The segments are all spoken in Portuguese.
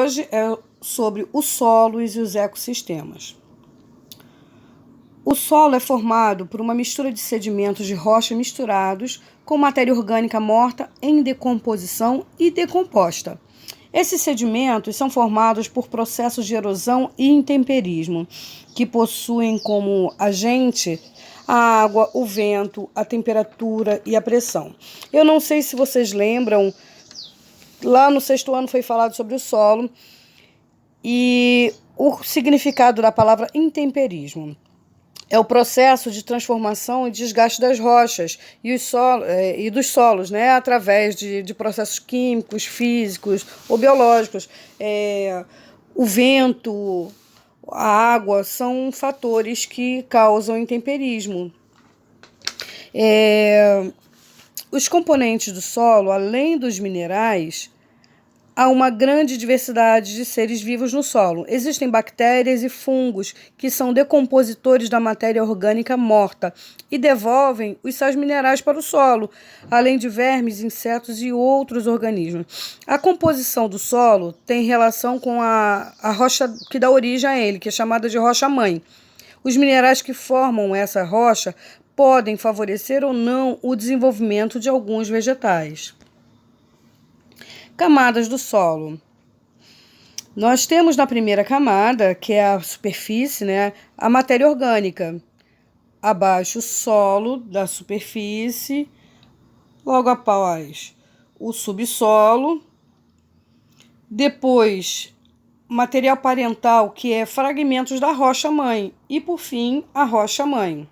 hoje é sobre os solos e os ecossistemas. O solo é formado por uma mistura de sedimentos de rocha misturados com matéria orgânica morta em decomposição e decomposta. Esses sedimentos são formados por processos de erosão e intemperismo, que possuem como agente a água, o vento, a temperatura e a pressão. Eu não sei se vocês lembram, lá no 6º ano foi falado sobre o solo e o significado da palavra intemperismo. É o processo de transformação e desgaste das rochas e dos solos, né, através de processos químicos, físicos ou biológicos. O vento, a água são fatores que causam intemperismo. Os componentes do solo, além dos minerais, há uma grande diversidade de seres vivos no solo. Existem bactérias e fungos que são decompositores da matéria orgânica morta e devolvem os sais minerais para o solo, além de vermes, insetos e outros organismos. A composição do solo tem relação com a rocha que dá origem a ele, que é chamada de rocha-mãe. Os minerais que formam essa rocha podem favorecer ou não o desenvolvimento de alguns vegetais. Camadas do solo. Nós temos na primeira camada, que é a superfície, né, a matéria orgânica. Abaixo o solo da superfície, logo após o subsolo, depois material parental, que é fragmentos da rocha-mãe, e por fim a rocha-mãe.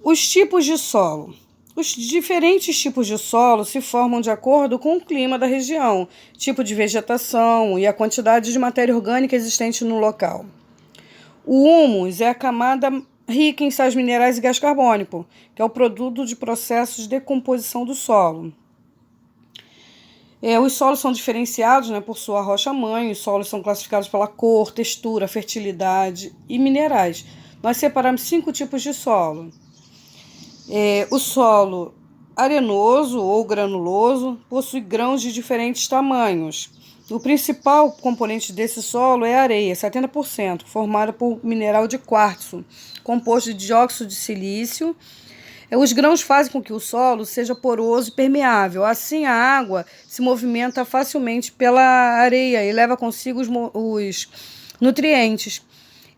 Os tipos de solo. Os diferentes tipos de solo se formam de acordo com o clima da região, tipo de vegetação e a quantidade de matéria orgânica existente no local. O humus é a camada rica em sais minerais e gás carbônico, que é o produto de processos de decomposição do solo. Os solos são diferenciados, né, por sua rocha-mãe. Os solos são classificados pela cor, textura, fertilidade e minerais. Nós separamos 5 tipos de solo. O solo arenoso ou granuloso possui grãos de diferentes tamanhos. O principal componente desse solo é a areia, 70%, formada por mineral de quartzo, composto de dióxido de silício. Os grãos fazem com que o solo seja poroso e permeável. Assim, a água se movimenta facilmente pela areia e leva consigo os nutrientes.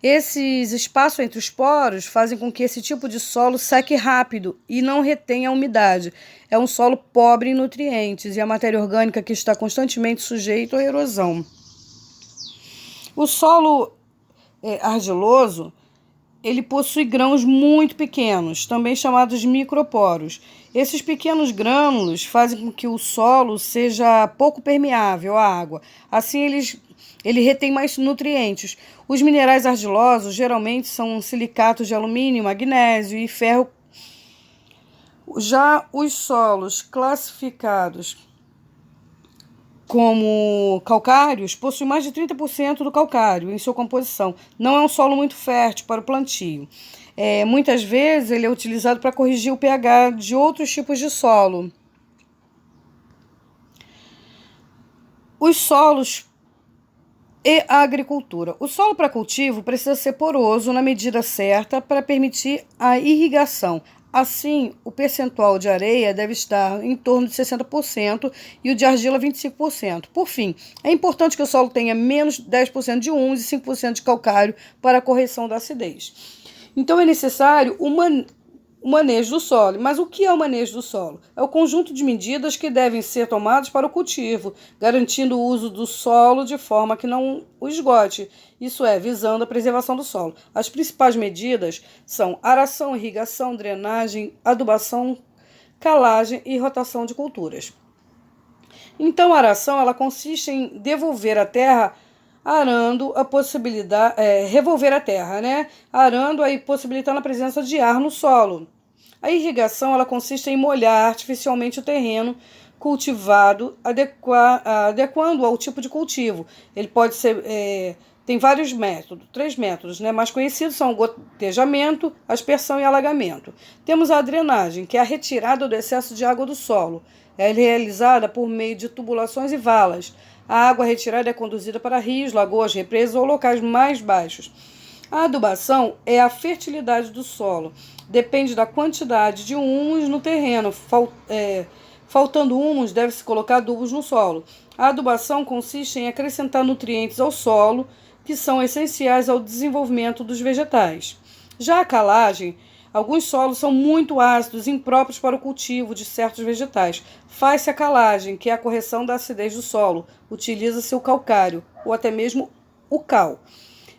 Esses espaços entre os poros fazem com que esse tipo de solo seque rápido e não retenha a umidade. É um solo pobre em nutrientes e a matéria orgânica que está constantemente sujeito à erosão. O solo argiloso, ele possui grãos muito pequenos, também chamados de microporos. Esses pequenos grânulos fazem com que o solo seja pouco permeável à água. Assim, ele retém mais nutrientes. Os minerais argilosos geralmente são silicatos de alumínio, magnésio e ferro. Já os solos classificados como calcários possuem mais de 30% do calcário em sua composição. Não é um solo muito fértil para o plantio. Muitas vezes ele é utilizado para corrigir o pH de outros tipos de solo. Os solos e a agricultura. O solo para cultivo precisa ser poroso na medida certa para permitir a irrigação. Assim, o percentual de areia deve estar em torno de 60% e o de argila 25%. Por fim, é importante que o solo tenha menos 10% de humus e 5% de calcário para a correção da acidez. Então, é necessário o manejo do solo. Mas o que é o manejo do solo? É o conjunto de medidas que devem ser tomadas para o cultivo, garantindo o uso do solo de forma que não o esgote, isso é, visando a preservação do solo. As principais medidas são aração, irrigação, drenagem, adubação, calagem e rotação de culturas. Então, a aração ela consiste em devolver a terra arando a possibilidade, revolver a terra, né? Arando aí possibilitando a presença de ar no solo. A irrigação ela consiste em molhar artificialmente o terreno cultivado, adequando ao tipo de cultivo. Ele pode ser Tem vários métodos, 3 métodos, né? Mais conhecidos são o gotejamento, aspersão e alagamento. Temos a drenagem, que é a retirada do excesso de água do solo. É realizada por meio de tubulações e valas. A água retirada é conduzida para rios, lagoas, represas ou locais mais baixos. A adubação é a fertilidade do solo. Depende da quantidade de humus no terreno. Faltando humus, deve-se colocar adubos no solo. A adubação consiste em acrescentar nutrientes ao solo, que são essenciais ao desenvolvimento dos vegetais. Já a calagem, alguns solos são muito ácidos e impróprios para o cultivo de certos vegetais. Faz-se a calagem, que é a correção da acidez do solo. Utiliza-se o calcário, ou até mesmo o cal.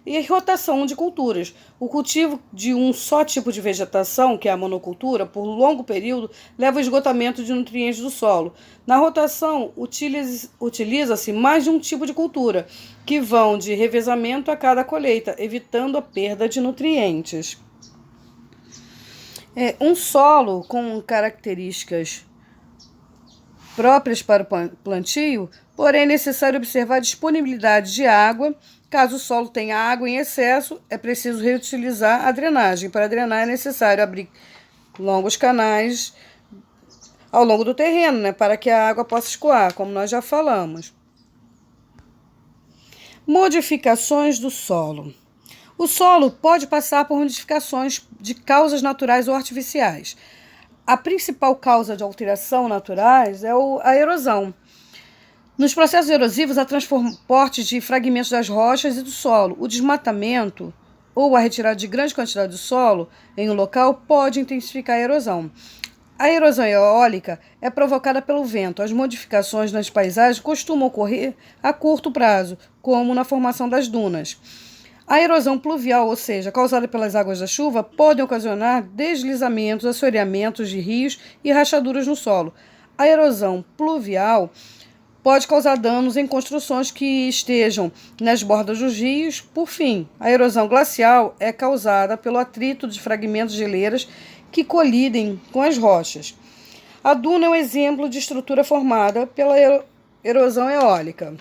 E rotação de culturas. O cultivo de um só tipo de vegetação, que é a monocultura, por longo período, leva ao esgotamento de nutrientes do solo. Na rotação, utiliza-se mais de um tipo de cultura, que vão de revezamento a cada colheita, evitando a perda de nutrientes. Um solo com características próprias para o plantio, porém é necessário observar a disponibilidade de água. Caso o solo tenha água em excesso, é preciso reutilizar a drenagem. Para drenar é necessário abrir longos canais ao longo do terreno, né, para que a água possa escoar, como nós já falamos. Modificações do solo. O solo pode passar por modificações de causas naturais ou artificiais. A principal causa de alteração naturais é a erosão. Nos processos erosivos, há transporte de fragmentos das rochas e do solo. O desmatamento ou a retirada de grande quantidade de solo em um local pode intensificar a erosão. A erosão eólica é provocada pelo vento. As modificações nas paisagens costumam ocorrer a curto prazo, como na formação das dunas. A erosão pluvial, ou seja, causada pelas águas da chuva, pode ocasionar deslizamentos, assoreamentos de rios e rachaduras no solo. A erosão pluvial pode causar danos em construções que estejam nas bordas dos rios. Por fim, a erosão glacial é causada pelo atrito de fragmentos de geleiras que colidem com as rochas. A duna é um exemplo de estrutura formada pela erosão eólica.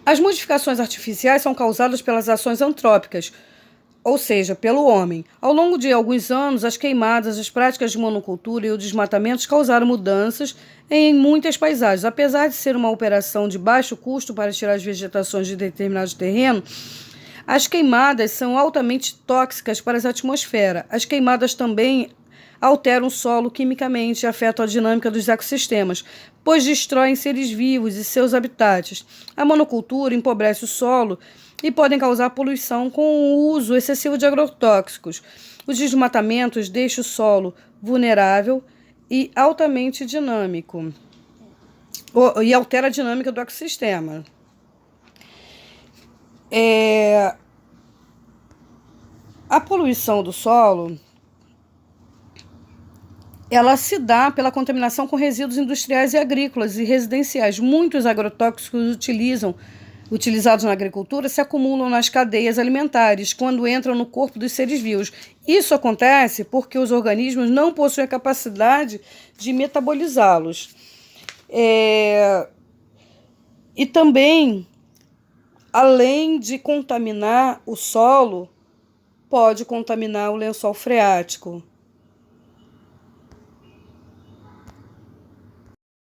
As modificações artificiais são causadas pelas ações antrópicas, ou seja, pelo homem. Ao longo de alguns anos, as queimadas, as práticas de monocultura e o desmatamento causaram mudanças em muitas paisagens. Apesar de ser uma operação de baixo custo para tirar as vegetações de determinado terreno, as queimadas são altamente tóxicas para a atmosfera. As queimadas também alteram o solo quimicamente e afetam a dinâmica dos ecossistemas, pois destroem seres vivos e seus habitats. A monocultura empobrece o solo e podem causar poluição com o uso excessivo de agrotóxicos. Os desmatamentos deixam o solo vulnerável e altamente dinâmico, e altera a dinâmica do ecossistema. A poluição do solo, ela se dá pela contaminação com resíduos industriais e agrícolas e residenciais. Muitos agrotóxicos utilizados na agricultura se acumulam nas cadeias alimentares quando entram no corpo dos seres vivos. Isso acontece porque os organismos não possuem a capacidade de metabolizá-los. E também, além de contaminar o solo, pode contaminar o lençol freático.